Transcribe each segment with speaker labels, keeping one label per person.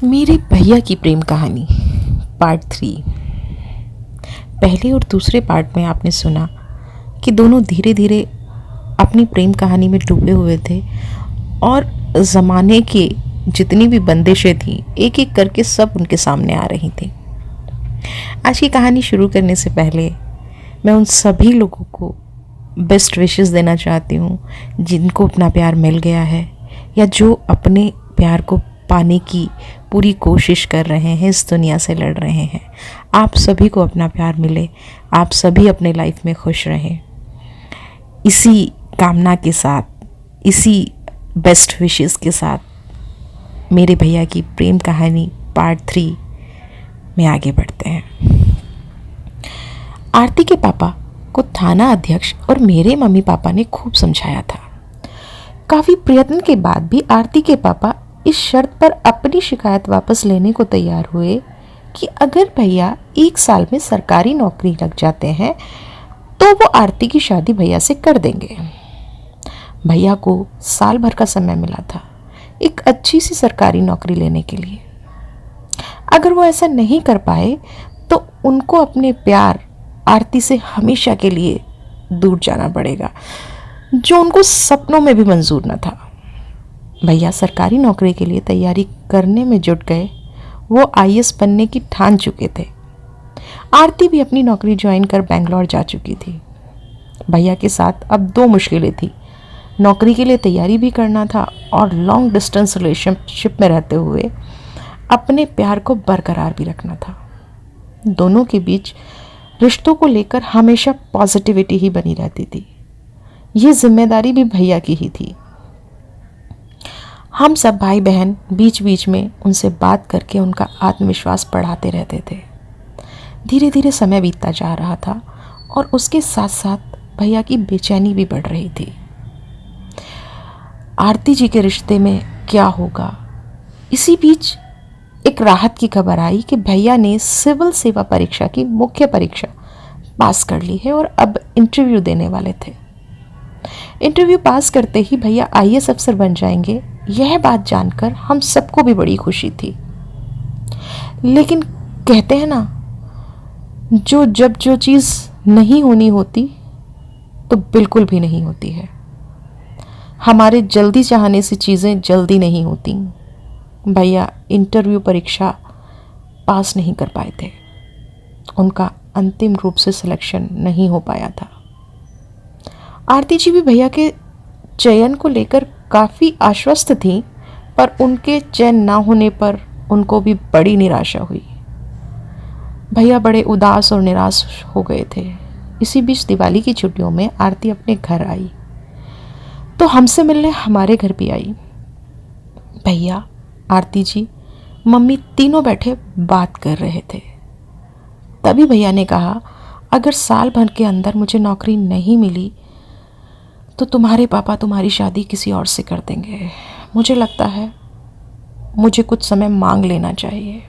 Speaker 1: मेरे भैया की प्रेम कहानी पार्ट 3। पहले और दूसरे पार्ट में आपने सुना कि दोनों धीरे धीरे अपनी प्रेम कहानी में डूबे हुए थे और ज़माने की जितनी भी बंदिशें थीं एक एक करके सब उनके सामने आ रही थी। आज की कहानी शुरू करने से पहले मैं उन सभी लोगों को बेस्ट विशेस देना चाहती हूँ जिनको अपना प्यार मिल गया है या जो अपने प्यार को पाने की पूरी कोशिश कर रहे हैं, इस दुनिया से लड़ रहे हैं। आप सभी को अपना प्यार मिले, आप सभी अपने लाइफ में खुश रहें। इसी कामना के साथ, इसी बेस्ट विशेस के साथ मेरे भैया की प्रेम कहानी पार्ट 3 में आगे बढ़ते हैं। आरती के पापा को थाना अध्यक्ष और मेरे मम्मी पापा ने खूब समझाया था। काफ़ी प्रयत्न के बाद भी आरती के पापा इस शर्त पर अपनी शिकायत वापस लेने को तैयार हुए कि अगर भैया 1 साल में सरकारी नौकरी लग जाते हैं तो वो आरती की शादी भैया से कर देंगे। भैया को साल भर का समय मिला था एक अच्छी सी सरकारी नौकरी लेने के लिए। अगर वो ऐसा नहीं कर पाए तो उनको अपने प्यार आरती से हमेशा के लिए दूर जाना पड़ेगा, जो उनको सपनों में भी मंजूर न था। भैया सरकारी नौकरी के लिए तैयारी करने में जुट गए। वो आईएएस बनने की ठान चुके थे। आरती भी अपनी नौकरी ज्वाइन कर बेंगलोर जा चुकी थी। भैया के साथ अब 2 मुश्किलें थी। नौकरी के लिए तैयारी भी करना था और लॉन्ग डिस्टेंस रिलेशनशिप में रहते हुए अपने प्यार को बरकरार भी रखना था। दोनों के बीच रिश्तों को लेकर हमेशा पॉजिटिविटी ही बनी रहती थी। ये जिम्मेदारी भी भैया की ही थी। हम सब भाई बहन बीच बीच में उनसे बात करके उनका आत्मविश्वास बढ़ाते रहते थे। धीरे धीरे समय बीतता जा रहा था और उसके साथ साथ भैया की बेचैनी भी बढ़ रही थी। आरती जी के रिश्ते में क्या होगा? इसी बीच एक राहत की खबर आई कि भैया ने सिविल सेवा परीक्षा की मुख्य परीक्षा पास कर ली है और अब इंटरव्यू देने वाले थे। इंटरव्यू पास करते ही भैया आईएएस अफसर बन जाएंगे, यह बात जानकर हम सबको भी बड़ी खुशी थी। लेकिन कहते हैं ना, जब जो चीज़ नहीं होनी होती तो बिल्कुल भी नहीं होती है। हमारे जल्दी चाहने से चीज़ें जल्दी नहीं होती। भैया इंटरव्यू परीक्षा पास नहीं कर पाए थे। उनका अंतिम रूप से सिलेक्शन नहीं हो पाया था। आरती जी भी भैया के चयन को लेकर काफ़ी आश्वस्त थीं, पर उनके चयन ना होने पर उनको भी बड़ी निराशा हुई। भैया बड़े उदास और निराश हो गए थे। इसी बीच दिवाली की छुट्टियों में आरती अपने घर आई तो हमसे मिलने हमारे घर भी आई। भैया, आरती जी, मम्मी तीनों बैठे बात कर रहे थे। तभी भैया ने कहा, अगर साल भर के अंदर मुझे नौकरी नहीं मिली तो तुम्हारे पापा तुम्हारी शादी किसी और से कर देंगे। मुझे लगता है मुझे कुछ समय मांग लेना चाहिए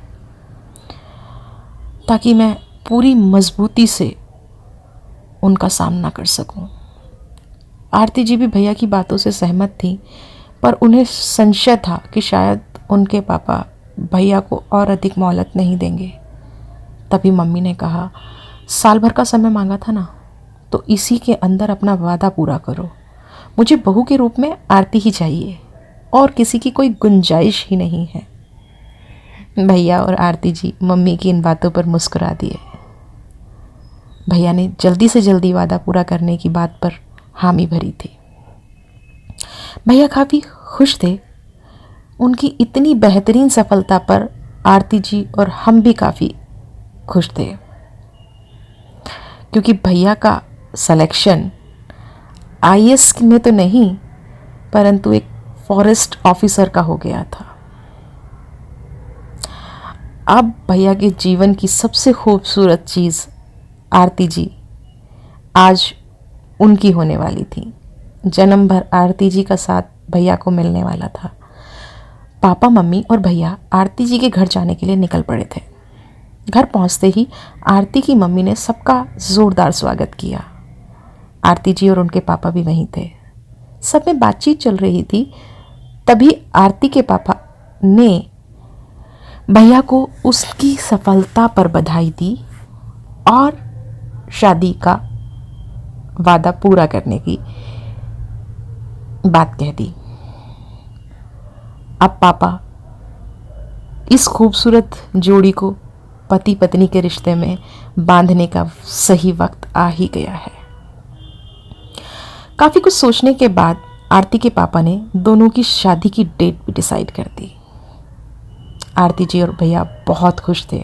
Speaker 1: ताकि मैं पूरी मजबूती से उनका सामना कर सकूं। आरती जी भी भैया की बातों से सहमत थी, पर उन्हें संशय था कि शायद उनके पापा भैया को और अधिक मोहलत नहीं देंगे। तभी मम्मी ने कहा, साल भर का समय मांगा था ना, तो इसी के अंदर अपना वादा पूरा करो। मुझे बहू के रूप में आरती ही चाहिए और किसी की कोई गुंजाइश ही नहीं है। भैया और आरती जी मम्मी की इन बातों पर मुस्कुरा दिए। भैया ने जल्दी से जल्दी वादा पूरा करने की बात पर हामी भरी थी। भैया काफ़ी खुश थे। उनकी इतनी बेहतरीन सफलता पर आरती जी और हम भी काफ़ी खुश थे, क्योंकि भैया का सिलेक्शन आईएएस में तो नहीं परंतु एक फॉरेस्ट ऑफिसर का हो गया था। अब भैया के जीवन की सबसे खूबसूरत चीज़ आरती जी आज उनकी होने वाली थी। जन्म भर आरती जी का साथ भैया को मिलने वाला था। पापा, मम्मी और भैया आरती जी के घर जाने के लिए निकल पड़े थे। घर पहुंचते ही आरती की मम्मी ने सबका ज़ोरदार स्वागत किया। आरती जी और उनके पापा भी वहीं थे। सब में बातचीत चल रही थी। तभी आरती के पापा ने भैया को उसकी सफलता पर बधाई दी और शादी का वादा पूरा करने की बात कह दी। अब पापा इस खूबसूरत जोड़ी को पति पत्नी के रिश्ते में बांधने का सही वक्त आ ही गया है। काफ़ी कुछ सोचने के बाद आरती के पापा ने दोनों की शादी की डेट भी डिसाइड कर दी। आरती जी और भैया बहुत खुश थे।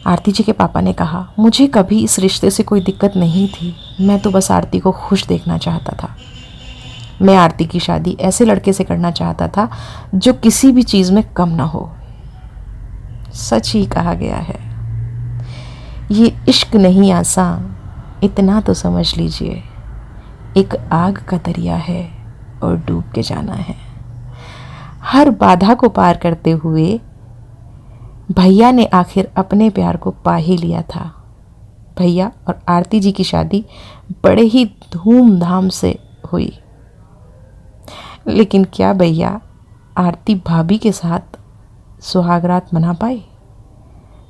Speaker 1: आरती जी के पापा ने कहा, मुझे कभी इस रिश्ते से कोई दिक्कत नहीं थी, मैं तो बस आरती को खुश देखना चाहता था। मैं आरती की शादी ऐसे लड़के से करना चाहता था जो किसी भी चीज़ में कम ना हो। सच ही कहा गया है, ये इश्क नहीं आसान, इतना तो समझ लीजिए, एक आग का दरिया है और डूब के जाना है। हर बाधा को पार करते हुए भैया ने आखिर अपने प्यार को पा ही लिया था। भैया और आरती जी की शादी बड़े ही धूमधाम से हुई। लेकिन क्या भैया आरती भाभी के साथ सुहागरात मना पाए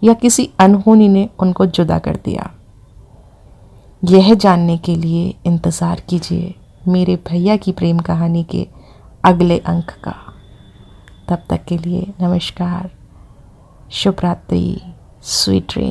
Speaker 1: या किसी अनहोनी ने उनको जुदा कर दिया? यह जानने के लिए इंतज़ार कीजिए मेरे भैया की प्रेम कहानी के अगले अंक का। तब तक के लिए नमस्कार, शुभ रात्रि, स्वीट ड्रीम।